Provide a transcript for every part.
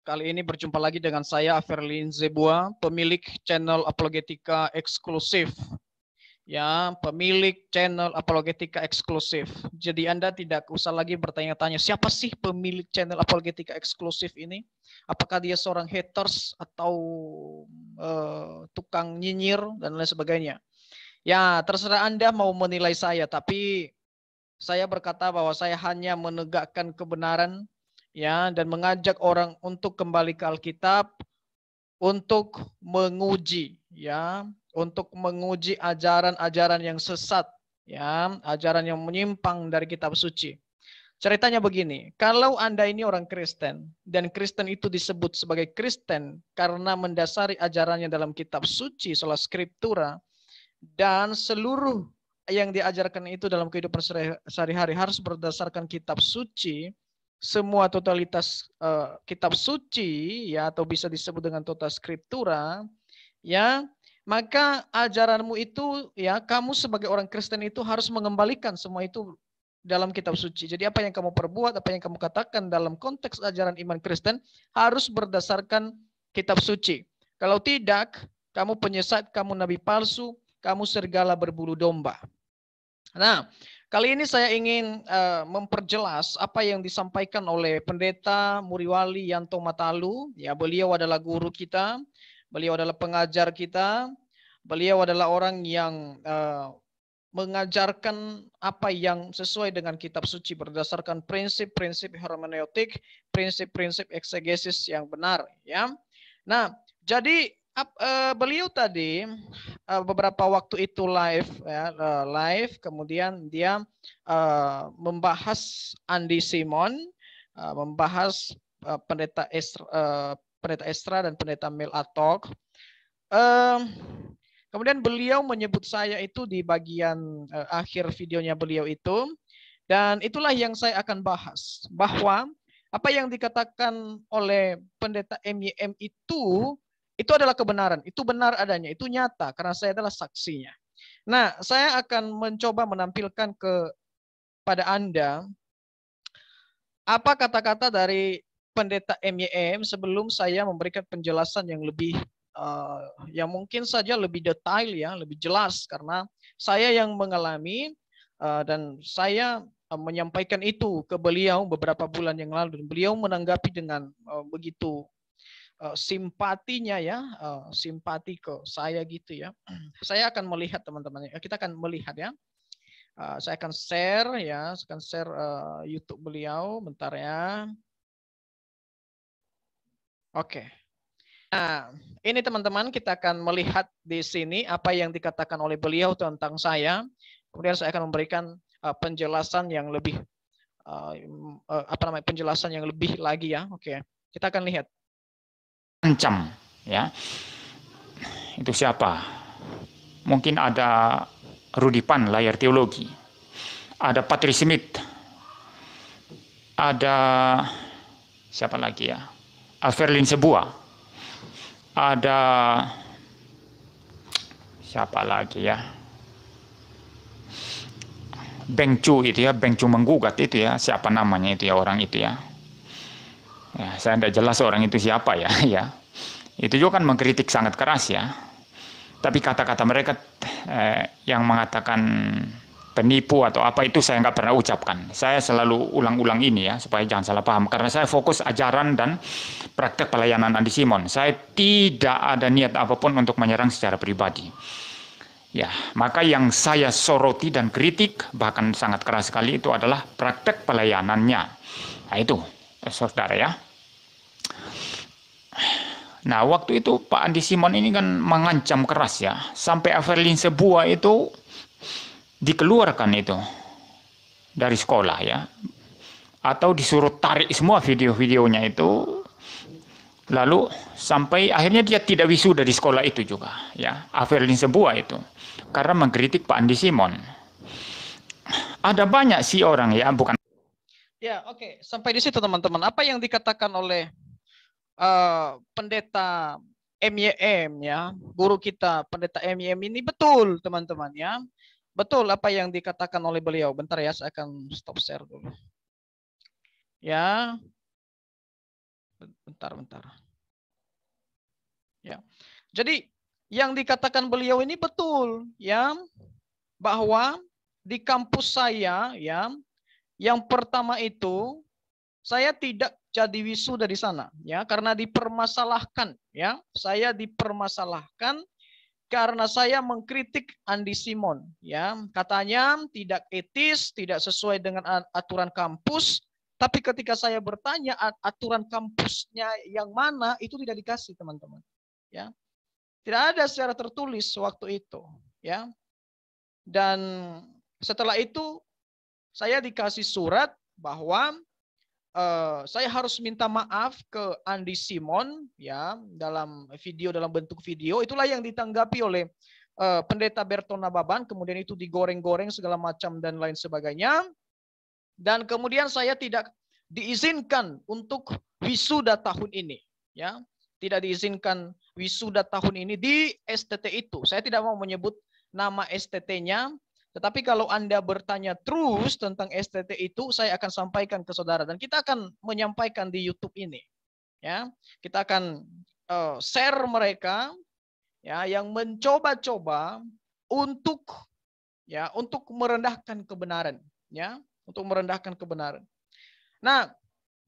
Kali ini berjumpa lagi dengan saya, Aferlin Zebua, pemilik channel Apologetika Eksklusif. Ya, pemilik channel Apologetika Eksklusif. Jadi Anda tidak usah lagi bertanya-tanya, siapa sih pemilik channel Apologetika Eksklusif ini? Apakah dia seorang haters atau tukang nyinyir dan lain sebagainya? Ya, terserah Anda mau menilai saya, tapi saya berkata bahwa saya hanya menegakkan kebenaran, ya, dan mengajak orang untuk kembali ke Alkitab, untuk menguji, ya, untuk menguji ajaran-ajaran yang sesat, ya, ajaran yang menyimpang dari kitab suci. Ceritanya begini, kalau Anda ini orang Kristen, dan Kristen itu disebut sebagai Kristen karena mendasari ajarannya dalam kitab suci, sola scriptura, dan seluruh yang diajarkan itu dalam kehidupan sehari-hari harus berdasarkan kitab suci, semua totalitas kitab suci, ya, atau bisa disebut dengan total scriptura, ya, maka ajaranmu itu, ya, kamu sebagai orang Kristen itu harus mengembalikan semua itu dalam kitab suci. Jadi apa yang kamu perbuat, apa yang kamu katakan dalam konteks ajaran iman Kristen harus berdasarkan kitab suci. Kalau tidak, kamu penyesat, kamu nabi palsu, kamu serigala berbulu domba. Nah, kali ini saya ingin memperjelas apa yang disampaikan oleh Pendeta Muriwali Yanto Matalu. Ya, beliau adalah guru kita, beliau adalah pengajar kita, beliau adalah orang yang mengajarkan apa yang sesuai dengan kitab suci berdasarkan prinsip-prinsip hermeneutik, prinsip-prinsip eksegesis yang benar, ya. Nah, jadi beliau tadi beberapa waktu itu live, ya, live, kemudian dia membahas Andi Simon, membahas pendeta Esra dan pendeta Mel Atok. Kemudian beliau menyebut saya itu di bagian akhir videonya beliau itu, dan itulah yang saya akan bahas, bahwa apa yang dikatakan oleh pendeta MYM itu adalah kebenaran, itu benar adanya, itu nyata karena saya adalah saksinya. Nah, saya akan mencoba menampilkan kepada Anda apa kata-kata dari pendeta MYM sebelum saya memberikan penjelasan yang lebih yang mungkin saja lebih detail, ya, lebih jelas, karena saya yang mengalami dan saya menyampaikan itu ke beliau beberapa bulan yang lalu, dan beliau menanggapi dengan begitu simpatinya, ya, simpati ke saya gitu, ya. Saya akan melihat, teman-teman, kita akan melihat, ya. Saya akan share, ya, saya akan share YouTube beliau bentar, ya. Oke. Nah, ini teman-teman, kita akan melihat di sini apa yang dikatakan oleh beliau tentang saya. Kemudian saya akan memberikan penjelasan yang lebih penjelasan yang lebih lagi, ya. Oke, kita akan lihat. Ancam, ya. Itu siapa? Mungkin ada Rudy Pan, layar teologi. Ada Patrice Smith. Ada siapa lagi, ya? Aferlin Zebua. Ada siapa lagi, ya? Beng Chu itu, ya, Beng Chu menggugat itu, ya, siapa namanya itu, ya, orang itu, ya. Ya, saya tidak jelas orang itu siapa, ya, ya. Itu juga kan mengkritik sangat keras, ya. Tapi kata-kata mereka yang mengatakan penipu atau apa itu saya nggak pernah ucapkan. Saya selalu ulang-ulang ini, ya, supaya jangan salah paham. Karena saya fokus ajaran dan praktek pelayanan Andi Simon. Saya tidak ada niat apapun untuk menyerang secara pribadi. Ya, maka yang saya soroti dan kritik bahkan sangat keras sekali itu adalah praktek pelayanannya. Nah itu, saudara, ya. Nah, waktu itu Pak Andi Simon ini kan mengancam keras, ya. Sampai Aferlin Zebua itu dikeluarkan itu dari sekolah, ya. Atau disuruh tarik semua video-videonya itu. Lalu sampai akhirnya dia tidak wisuda di sekolah itu juga, ya. Aferlin Zebua itu. Karena mengkritik Pak Andi Simon. Ada banyak sih orang, ya, bukan. Ya, oke. Sampai di situ, teman-teman. Apa yang dikatakan oleh pendeta MYM, ya, guru kita, pendeta MYM ini betul, teman-teman, ya, betul apa yang dikatakan oleh beliau. Bentar ya, saya akan stop share dulu. Ya, bentar. Ya, jadi yang dikatakan beliau ini betul, ya, bahwa di kampus saya, ya, yang pertama itu saya tidak jadi wisuda di sana, ya, karena dipermasalahkan, ya, saya dipermasalahkan karena saya mengkritik Andi Simon, ya, katanya tidak etis, tidak sesuai dengan aturan kampus. Tapi ketika saya bertanya aturan kampusnya yang mana, itu tidak dikasih, teman-teman. Ya, tidak ada secara tertulis waktu itu, ya. Dan setelah itu saya dikasih surat bahwa saya harus minta maaf ke Andi Simon, ya, dalam bentuk video. Itulah yang ditanggapi oleh Pendeta Berton Nababan, kemudian itu digoreng-goreng segala macam dan lain sebagainya. Dan kemudian saya tidak diizinkan untuk wisuda tahun ini, ya. Tidak diizinkan wisuda tahun ini di STT itu. Saya tidak mau menyebut nama STT-nya, tetapi kalau Anda bertanya terus tentang STT itu, saya akan sampaikan ke saudara dan kita akan menyampaikan di YouTube ini, ya. Kita akan share mereka, ya, yang mencoba-coba untuk, ya, untuk merendahkan kebenaran, ya, untuk merendahkan kebenaran. Nah,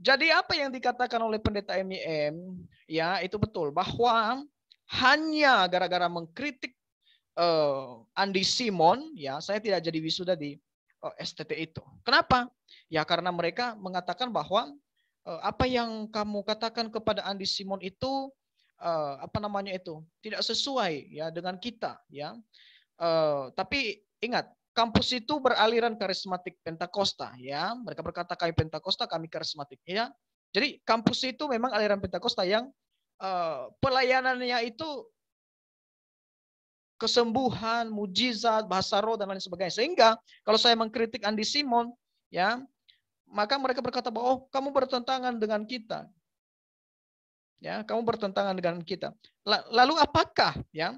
jadi apa yang dikatakan oleh pendeta MIM, ya, itu betul bahwa hanya gara-gara mengkritik Andi Simon, ya, saya tidak jadi wisuda di STT itu. Kenapa? Ya karena mereka mengatakan bahwa apa yang kamu katakan kepada Andi Simon itu apa namanya itu tidak sesuai, ya, dengan kita, ya. Tapi ingat, kampus itu beraliran karismatik Pentakosta, ya. Mereka berkata kami Pentakosta, kami karismatik, ya. Jadi kampus itu memang aliran Pentakosta yang pelayanannya itu kesembuhan, mujizat, bahasa roh dan lain sebagainya. Sehingga kalau saya mengkritik Andi Simon, ya, maka mereka berkata bahwa, oh, kamu bertentangan dengan kita. Ya, kamu bertentangan dengan kita. Lalu apakah, ya?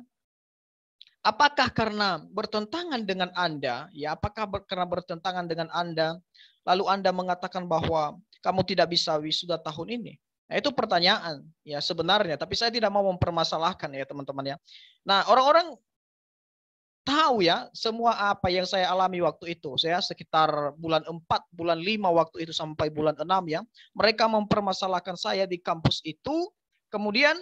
Apakah karena bertentangan dengan Anda, ya, apakah karena bertentangan dengan Anda, lalu Anda mengatakan bahwa kamu tidak bisa wisuda tahun ini? Nah, itu pertanyaan, ya, sebenarnya. Tapi saya tidak mau mempermasalahkan, ya, teman-teman, ya. Nah, orang-orang tahu, ya, semua apa yang saya alami waktu itu. Saya sekitar bulan 4, bulan 5 waktu itu sampai bulan 6, ya. Mereka mempermasalahkan saya di kampus itu. Kemudian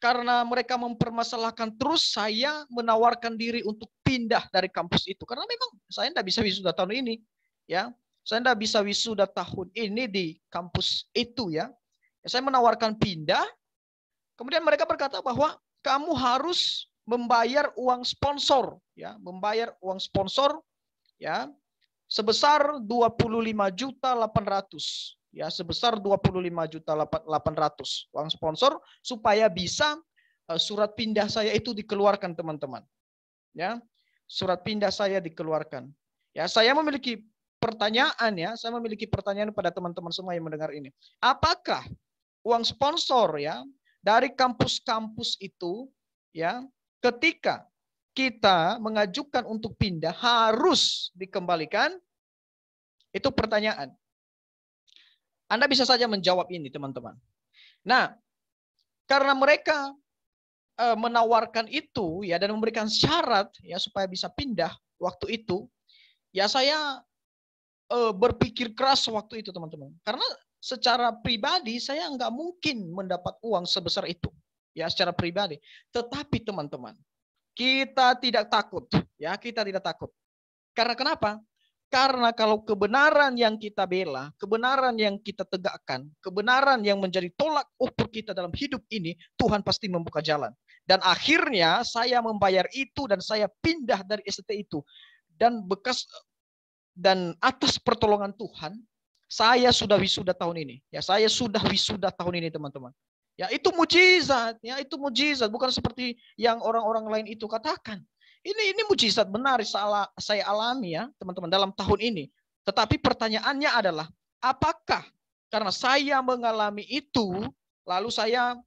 karena mereka mempermasalahkan terus, saya menawarkan diri untuk pindah dari kampus itu. Karena memang saya tidak bisa wisuda tahun ini, ya. Saya tidak bisa wisuda tahun ini di kampus itu, ya. Saya menawarkan pindah. Kemudian mereka berkata bahwa kamu harus membayar uang sponsor, ya, membayar uang sponsor, ya, sebesar 25.800.000. Ya, sebesar 25.800.000 uang sponsor supaya bisa surat pindah saya itu dikeluarkan, teman-teman. Ya, surat pindah saya dikeluarkan. Ya, saya memiliki pertanyaan, ya, saya memiliki pertanyaan pada teman-teman semua yang mendengar ini. Apakah uang sponsor, ya, dari kampus-kampus itu, ya, ketika kita mengajukan untuk pindah harus dikembalikan? Itu pertanyaan. Anda bisa saja menjawab ini, teman-teman. Nah, karena mereka menawarkan itu, ya, dan memberikan syarat, ya, supaya bisa pindah waktu itu, ya, saya berpikir keras waktu itu, teman-teman. Karena secara pribadi saya nggak mungkin mendapat uang sebesar itu, ya, secara pribadi. Tetapi teman-teman, kita tidak takut, ya, kita tidak takut. Karena kenapa? Karena kalau kebenaran yang kita bela, kebenaran yang kita tegakkan, kebenaran yang menjadi tolak ukur kita dalam hidup ini, Tuhan pasti membuka jalan. Dan akhirnya saya membayar itu dan saya pindah dari STT itu. Dan atas pertolongan Tuhan, saya sudah wisuda tahun ini. Ya, saya sudah wisuda tahun ini, teman-teman. Ya, itu mujizat, ya, itu mujizat, bukan seperti yang orang-orang lain itu katakan. Ini mujizat benar saya alami, ya, teman-teman, dalam tahun ini. Tetapi pertanyaannya adalah, apakah karena saya mengalami itu, lalu saya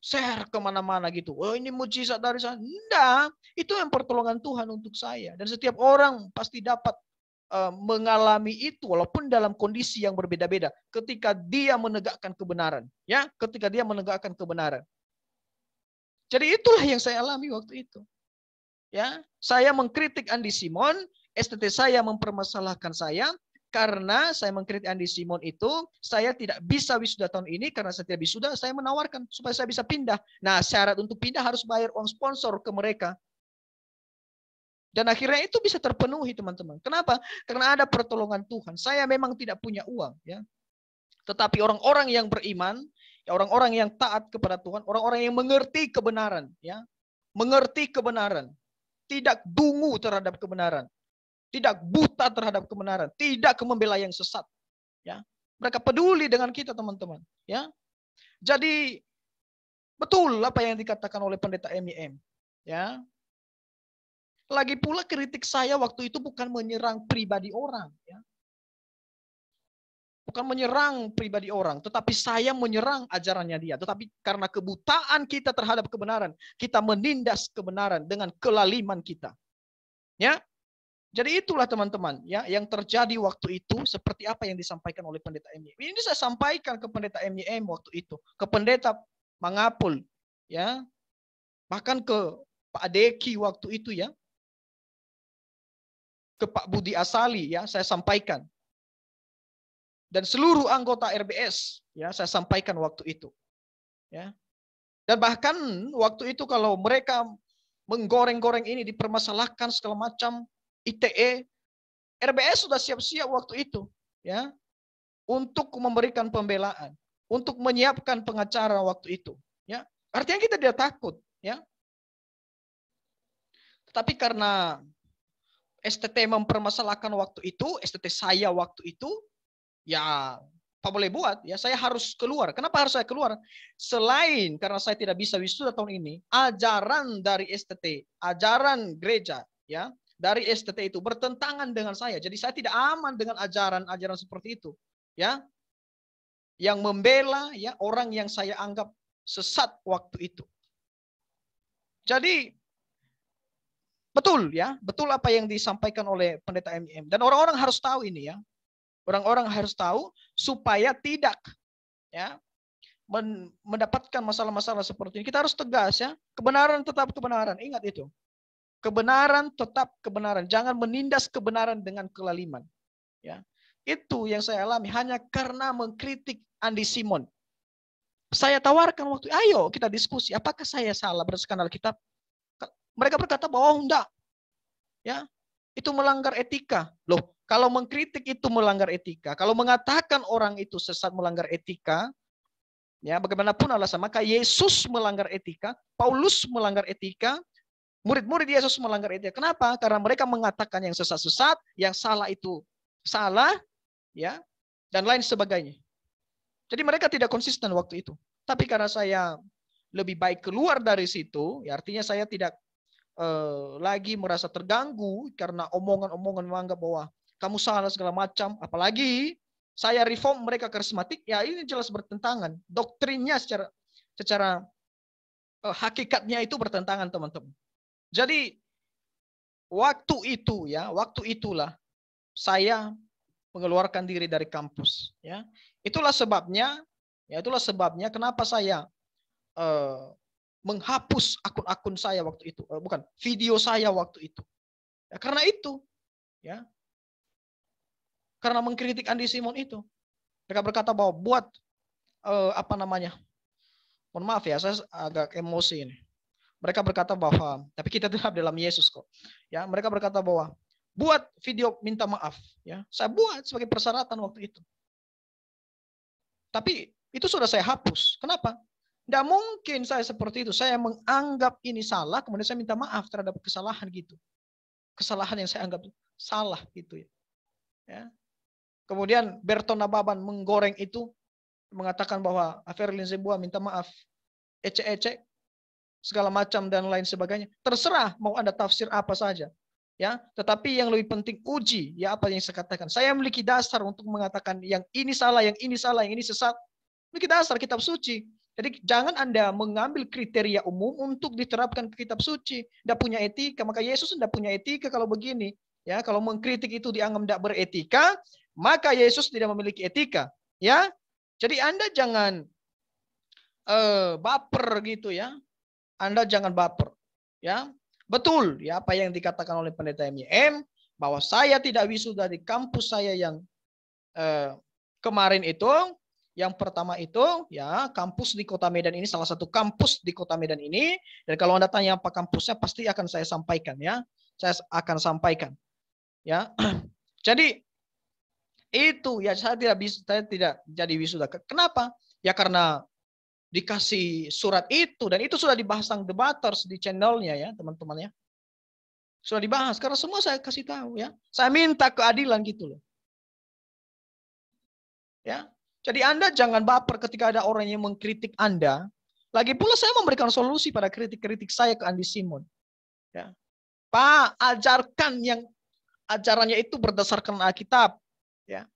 share kemana-mana gitu. Oh ini mujizat dari sana. Enggak, itu yang pertolongan Tuhan untuk saya. Dan setiap orang pasti dapat mengalami itu walaupun dalam kondisi yang berbeda-beda ketika dia menegakkan kebenaran, ya, ketika dia menegakkan kebenaran. Jadi itulah yang saya alami waktu itu. Ya, saya mengkritik Andi Simon, STT saya mempermasalahkan saya karena saya mengkritik Andi Simon itu, saya tidak bisa wisuda tahun ini karena saya tidak wisuda, saya menawarkan supaya saya bisa pindah. Nah, syarat untuk pindah harus bayar uang sponsor ke mereka. Dan akhirnya itu bisa terpenuhi, teman-teman. Kenapa? Karena ada pertolongan Tuhan. Saya memang tidak punya uang, ya. Tetapi orang-orang yang beriman, ya, orang-orang yang taat kepada Tuhan, orang-orang yang mengerti kebenaran, ya, mengerti kebenaran, tidak dungu terhadap kebenaran, tidak buta terhadap kebenaran, tidak membela yang sesat, ya. Mereka peduli dengan kita, teman-teman, ya. Jadi betul apa yang dikatakan oleh pendeta MIM, ya. Lagi pula kritik saya waktu itu bukan menyerang pribadi orang, ya. Bukan menyerang pribadi orang, tetapi saya menyerang ajarannya dia. Tetapi karena kebutaan kita terhadap kebenaran, kita menindas kebenaran dengan kelaliman kita. Ya. Jadi itulah teman-teman, ya, yang terjadi waktu itu seperti apa yang disampaikan oleh pendeta MIM. Ini saya sampaikan ke pendeta MIM waktu itu, ke pendeta Mangapul, ya. Bahkan ke Pak Deki waktu itu, ya. Ke Pak Budi Asali, ya, saya sampaikan. Dan seluruh anggota RBS, ya, saya sampaikan waktu itu, ya. Dan bahkan waktu itu kalau mereka menggoreng-goreng ini, dipermasalahkan segala macam, ITE, RBS sudah siap-siap waktu itu, ya, untuk memberikan pembelaan, untuk menyiapkan pengacara waktu itu, ya. Artinya kita tidak takut, ya. Tetapi karena STT mempermasalahkan waktu itu, STT saya waktu itu, ya apa boleh buat, ya, saya harus keluar. Kenapa harus saya keluar? Selain karena saya tidak bisa wisuda tahun ini, ajaran dari STT, ajaran gereja, ya, dari STT itu bertentangan dengan saya. Jadi saya tidak aman dengan ajaran-ajaran seperti itu, ya, yang membela, ya, orang yang saya anggap sesat waktu itu. Jadi betul, ya, betul apa yang disampaikan oleh pendeta MIM. Dan orang-orang harus tahu ini, ya. Orang-orang harus tahu supaya tidak, ya, mendapatkan masalah-masalah seperti ini. Kita harus tegas, ya. Kebenaran tetap kebenaran. Ingat itu. Kebenaran tetap kebenaran. Jangan menindas kebenaran dengan kelaliman, ya. Itu yang saya alami hanya karena mengkritik Andi Simon. Saya tawarkan waktu, ayo kita diskusi. Apakah saya salah berdasarkan Alkitab? Mereka berkata bahwa enggak, ya, itu melanggar etika. Loh, kalau mengkritik itu melanggar etika, kalau mengatakan orang itu sesat melanggar etika, ya, bagaimanapun alasan, maka Yesus melanggar etika, Paulus melanggar etika, murid-murid Yesus melanggar etika. Kenapa? Karena mereka mengatakan yang sesat-sesat, yang salah itu salah, ya, dan lain sebagainya. Jadi mereka tidak konsisten waktu itu. Tapi karena saya lebih baik keluar dari situ, ya, artinya saya tidak lagi merasa terganggu karena omongan-omongan menganggap bahwa kamu salah segala macam. Apalagi saya reform, mereka karismatik, ya ini jelas bertentangan. Doktrinnya secara hakikatnya itu bertentangan, teman-teman. Jadi waktu itu, ya, waktu itulah saya mengeluarkan diri dari kampus, ya. Itulah sebabnya, ya, itulah sebabnya kenapa saya menghapus akun-akun saya waktu itu, bukan video saya waktu itu, ya, karena itu, ya, karena mengkritik Andi Simon itu. Mereka berkata bahwa buat apa namanya, mohon maaf ya, saya agak emosi ini. Mereka berkata bahwa tapi kita tetap dalam Yesus kok, ya. Mereka berkata bahwa buat video minta maaf, ya. Saya buat sebagai persyaratan waktu itu, tapi itu sudah saya hapus. Kenapa? Tidak mungkin saya seperti itu. Saya menganggap ini salah, kemudian saya minta maaf terhadap kesalahan gitu. Kesalahan yang saya anggap salah gitu, ya. Ya. Kemudian Berton Nababan menggoreng itu, mengatakan bahwa Averlin Zebua minta maaf, ecek-ecek, segala macam dan lain sebagainya. Terserah mau Anda tafsir apa saja, ya. Tetapi yang lebih penting uji, ya, apa yang saya katakan. Saya memiliki dasar untuk mengatakan yang ini salah, yang ini salah, yang ini sesat. Memiliki dasar kitab suci. Jadi jangan Anda mengambil kriteria umum untuk diterapkan ke kitab suci. Tidak punya etika, maka Yesus tidak punya etika kalau begini. Ya, kalau mengkritik itu dianggap tidak beretika, maka Yesus tidak memiliki etika. Ya, jadi Anda jangan baper gitu ya. Anda jangan baper. Ya, betul ya apa yang dikatakan oleh pendeta MYM bahwa saya tidak wisuda di kampus saya yang kemarin itu. Yang pertama itu ya kampus di Kota Medan ini salah satu kampus di Kota Medan ini, dan kalau Anda tanya apa kampusnya pasti akan saya sampaikan ya. Saya akan sampaikan. Ya. Jadi itu ya saya tidak jadi wisuda. Kenapa? Ya karena dikasih surat itu dan itu sudah dibahas sang debaters di channelnya ya, teman-teman ya. Sudah dibahas karena semua saya kasih tahu ya. Saya minta keadilan gitu loh. Ya. Jadi Anda jangan baper ketika ada orang yang mengkritik Anda. Lagi pula saya memberikan solusi pada kritik-kritik saya ke Andi Simon. Ya. Pak, ajarkan yang ajarannya itu berdasarkan Alkitab. Ya.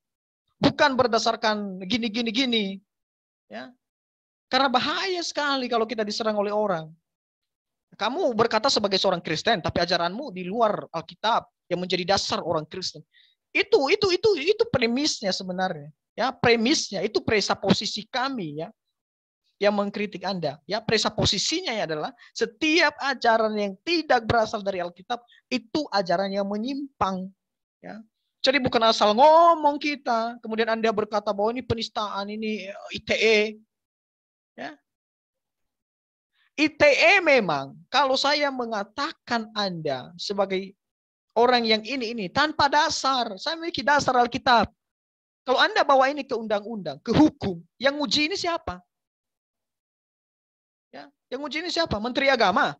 Bukan berdasarkan gini. Ya. Karena bahaya sekali kalau kita diserang oleh orang. Kamu berkata sebagai seorang Kristen, tapi ajaranmu di luar Alkitab yang menjadi dasar orang Kristen. Itu premisnya sebenarnya. Ya, premisnya itu presaposisi kami ya yang mengkritik Anda. Ya, presaposisinya adalah setiap ajaran yang tidak berasal dari Alkitab itu ajaran yang menyimpang. Ya. Jadi bukan asal ngomong kita, kemudian Anda berkata bahwa ini penistaan, ini ITE. Ya. ITE memang kalau saya mengatakan Anda sebagai orang yang ini tanpa dasar, saya memiliki dasar Alkitab. Kalau Anda bawa ini ke undang-undang, ke hukum, yang uji ini siapa? Ya, yang uji ini siapa? Menteri Agama.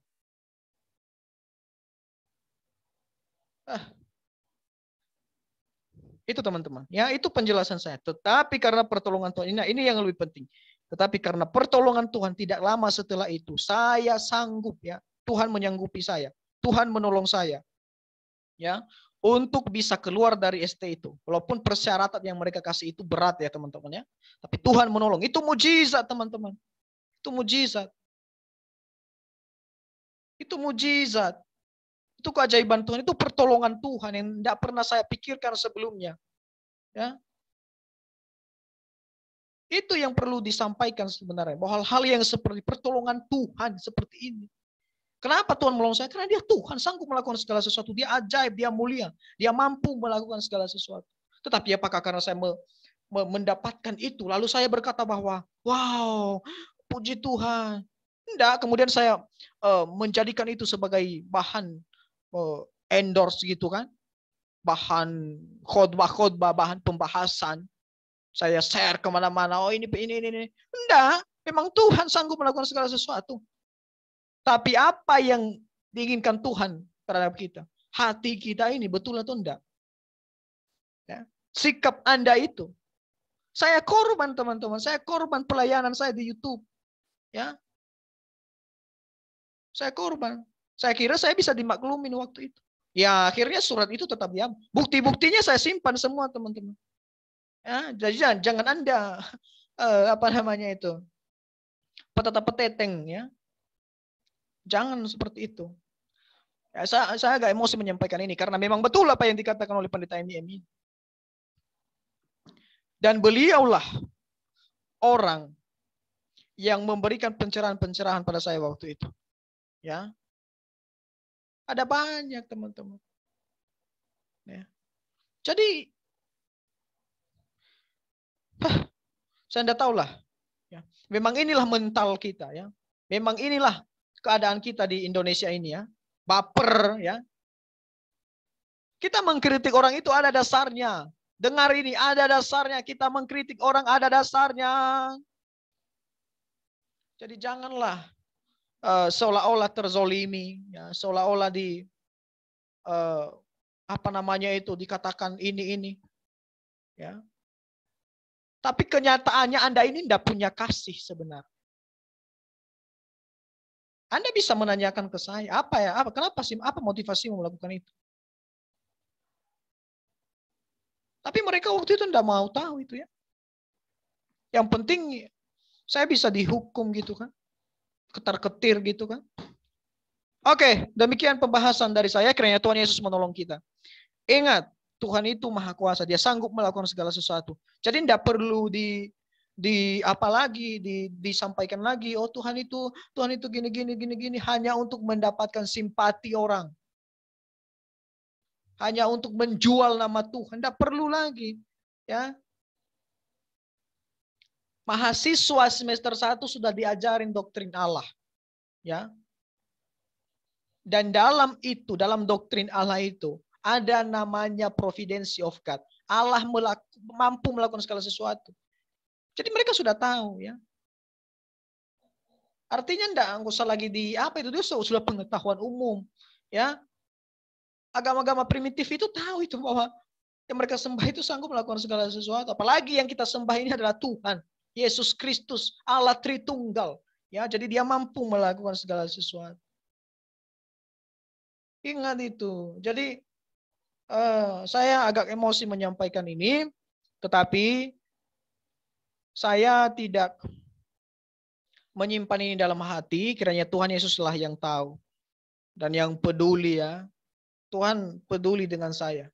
Itu teman-teman. Ya, itu penjelasan saya. Tetapi karena pertolongan Tuhan, ini yang lebih penting. Tetapi karena pertolongan Tuhan tidak lama setelah itu, saya sanggup ya. Tuhan menyanggupi saya. Tuhan menolong saya. Ya, untuk bisa keluar dari ST itu. Walaupun persyaratan yang mereka kasih itu berat ya teman-teman ya. Tapi Tuhan menolong. Itu mujizat teman-teman. Itu mujizat. Itu mujizat. Itu keajaiban Tuhan. Itu pertolongan Tuhan yang tidak pernah saya pikirkan sebelumnya. Ya. Itu yang perlu disampaikan sebenarnya. Bahwa hal-hal yang seperti pertolongan Tuhan seperti ini. Kenapa Tuhan menolong saya? Karena dia Tuhan sanggup melakukan segala sesuatu. Dia ajaib, dia mulia. Dia mampu melakukan segala sesuatu. Tetapi apakah karena saya mendapatkan itu, lalu saya berkata bahwa, wow, puji Tuhan. Tidak, kemudian saya menjadikan itu sebagai bahan endorse gitu kan. Bahan khotbah-khotbah, bahan pembahasan. Saya share kemana-mana, oh ini. Enggak, memang Tuhan sanggup melakukan segala sesuatu. Tapi apa yang diinginkan Tuhan terhadap kita? Hati kita ini betul atau enggak? Ya. Sikap Anda itu. Saya korban teman-teman, saya korban pelayanan saya di YouTube. Ya. Saya korban. Saya kira saya bisa dimaklumin waktu itu. Ya akhirnya surat itu tetap diam. Bukti-buktinya saya simpan semua teman-teman. Ya, jadi jangan Anda apa namanya itu peteta-peteteng ya. Jangan seperti itu. Ya, saya agak emosi menyampaikan ini karena memang betul apa yang dikatakan oleh pendeta MYM. Dan beliaulah orang yang memberikan pencerahan-pencerahan pada saya waktu itu. Ya. Ada banyak teman-teman. Ya. Jadi saya tidak tahulah. Ya. Memang inilah mental kita ya. Memang inilah keadaan kita di Indonesia ini ya. Baper ya. Kita mengkritik orang itu ada dasarnya. Dengar ini, ada dasarnya. Kita mengkritik orang ada dasarnya. Jadi janganlah seolah-olah terzolimi, ya, seolah-olah apa namanya itu dikatakan ini, ya. Tapi kenyataannya Anda ini tidak punya kasih sebenarnya. Anda bisa menanyakan ke saya, kenapa sih, apa motivasimu melakukan itu? Tapi mereka waktu itu tidak mau tahu itu ya. Yang penting Saya bisa dihukum gitu kan. Ketar-ketir gitu kan. Oke, demikian pembahasan dari saya. Kiranya Tuhan Yesus menolong kita. Ingat, Tuhan itu maha kuasa. Dia sanggup melakukan segala sesuatu. Jadi tidak perlu disampaikan lagi. Oh Tuhan itu gini. Hanya untuk mendapatkan simpati orang. Hanya untuk menjual nama Tuhan. Tidak perlu lagi. Ya. Mahasiswa semester 1 sudah diajarin doktrin Allah. Ya. Dan dalam doktrin Allah itu, ada namanya providency of God. Allah mampu melakukan segala sesuatu. Jadi mereka sudah tahu ya. Artinya enggak usah lagi dia sudah pengetahuan umum. Ya. Agama-agama primitif itu tahu itu bahwa yang mereka sembah itu sanggup melakukan segala sesuatu. Apalagi yang kita sembah ini adalah Tuhan, Yesus Kristus, Allah Tritunggal. Ya, jadi dia mampu melakukan segala sesuatu. Ingat itu. Jadi saya agak emosi menyampaikan ini, tetapi saya tidak menyimpan ini dalam hati. Kiranya Tuhan Yesuslah yang tahu dan yang peduli ya. Tuhan peduli dengan saya.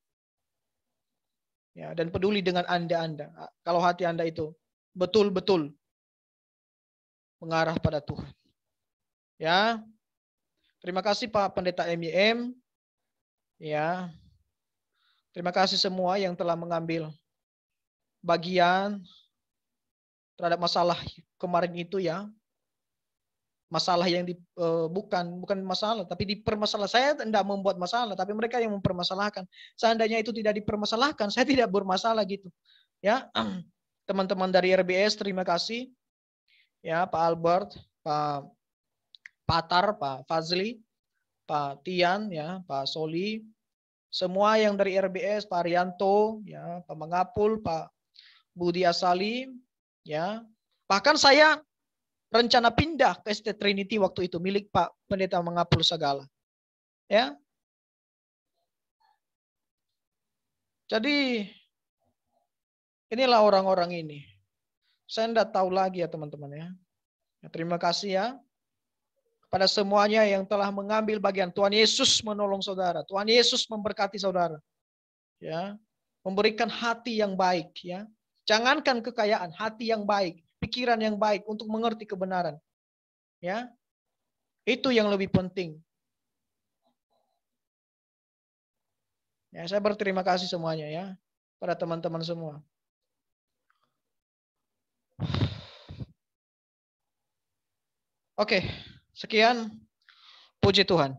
Ya, dan peduli dengan Anda. Kalau hati Anda itu betul-betul mengarah pada Tuhan. Ya. Terima kasih Pak Pendeta MIM. Ya. Terima kasih semua yang telah mengambil bagian terhadap masalah kemarin itu ya. Masalah yang bukan masalah, tapi dipermasalah. Saya tidak membuat masalah, tapi mereka yang mempermasalahkan. Seandainya itu tidak dipermasalahkan, saya tidak bermasalah gitu. Ya, teman-teman dari RBS, terima kasih. Ya, Pak Albert, Pak Patar, Pak Fazli, Pak Tian, ya, Pak Soli, semua yang dari RBS, Pak Arianto, ya, Pak Mangapul, Pak Budi Asali, ya. Bahkan saya rencana pindah ke ST Trinity waktu itu milik Pak Pendeta Mangapul Sagala. Ya. Jadi inilah orang-orang ini. Saya tidak tahu lagi ya teman-teman ya. Terima kasih ya pada semuanya yang telah mengambil bagian. Tuhan Yesus menolong saudara. Tuhan Yesus memberkati saudara. Ya. Memberikan hati yang baik ya. Jangankan kekayaan, hati yang baik, pikiran yang baik untuk mengerti kebenaran. Ya. Itu yang lebih penting. Ya, saya berterima kasih semuanya ya pada teman-teman semua. Oke, sekian. Puji Tuhan.